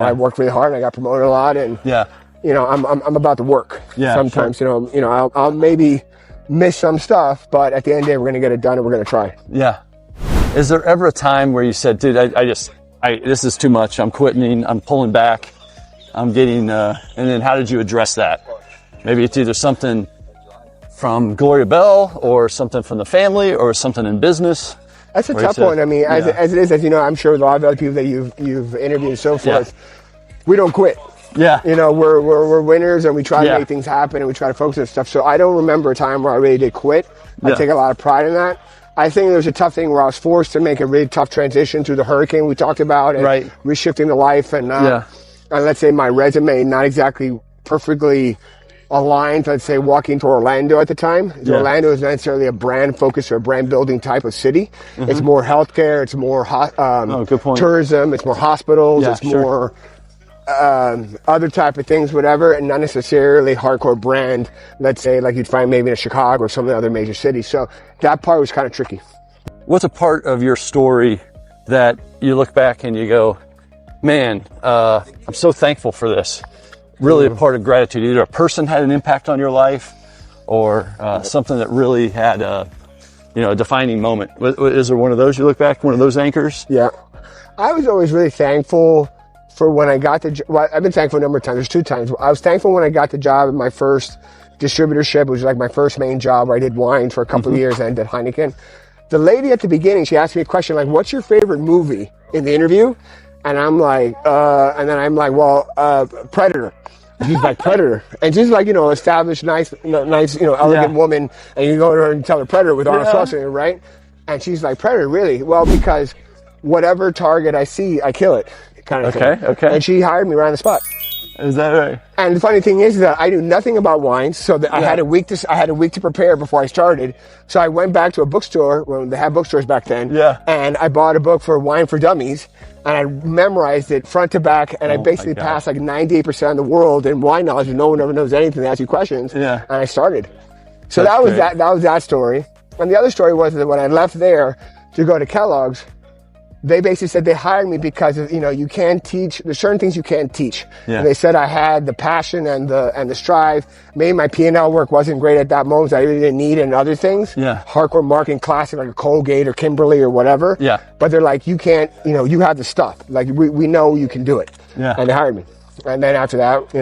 I worked really hard and I got promoted a lot, and you know, I'm about the work. Sometimes, sure. I'll maybe miss some stuff, but at the end of the day, we're gonna get it done and we're gonna try. Yeah. Is there ever a time where you said, dude, this is too much, I'm quitting, I'm pulling back, I'm getting, and then how did you address that? Maybe it's either something from Gloria Bell or something from the family or something in business. That's a tough one. I mean, as it is, as you know, I'm sure with a lot of other people that you've interviewed and so forth, we don't quit. Yeah. You know, we're winners and we try to make things happen and we try to focus on stuff. So I don't remember a time where I really did quit. I take a lot of pride in that. I think there was a tough thing where I was forced to make a really tough transition through the hurricane we talked about and reshifting the life and let's say my resume not exactly perfectly aligned, let's say, walking to Orlando at the time. Orlando is not necessarily a brand focus or a brand building type of city. It's more healthcare, it's more tourism, it's more hospitals, it's more other type of things, whatever, and not necessarily hardcore brand, let's say, like you'd find maybe in Chicago or some of the other major cities. So that part was kind of tricky. What's a part of your story that you look back and you go, man, I'm so thankful for this? Really a part of gratitude. Either a person had an impact on your life or something that really had a defining moment. Is there one of those you look back, one of those anchors? Yeah. I was always really thankful for when I got I've been thankful a number of times. There's 2 times. I was thankful when I got the job at my first distributorship. It was like my first main job where I did wine for a couple of years and I did Heineken. The lady at the beginning, she asked me a question like, what's your favorite movie in the interview? And I'm like, well, Predator. She's like, Predator. And she's like, established, nice, elegant woman. And you go to her and tell her Predator with Arnold Schwarzenegger, right? And she's like, Predator, really? Well, because whatever target I see, I kill it, kind of thing. Okay. And she hired me right on the spot. Is that right? And the funny thing is that I knew nothing about wines, so that I had a week to prepare before I started. So I went back to a bookstore when they had bookstores back then. And I bought a book for Wine for Dummies, and I memorized it front to back, and I basically passed like 98% of the world in wine knowledge, and no one ever knows anything. They ask you questions, and I started. So that was that story. And the other story was that when I left there to go to Kellogg's, they basically said they hired me because you can't teach. There's certain things you can't teach. And they said I had the passion and the strive. Maybe my P&L work wasn't great at that moment. So I really didn't need it in other things. Hardcore marketing classic like a Colgate or Kimberly or whatever. But they're like, you can't. You have the stuff. Like we know you can do it. And they hired me. And then after that,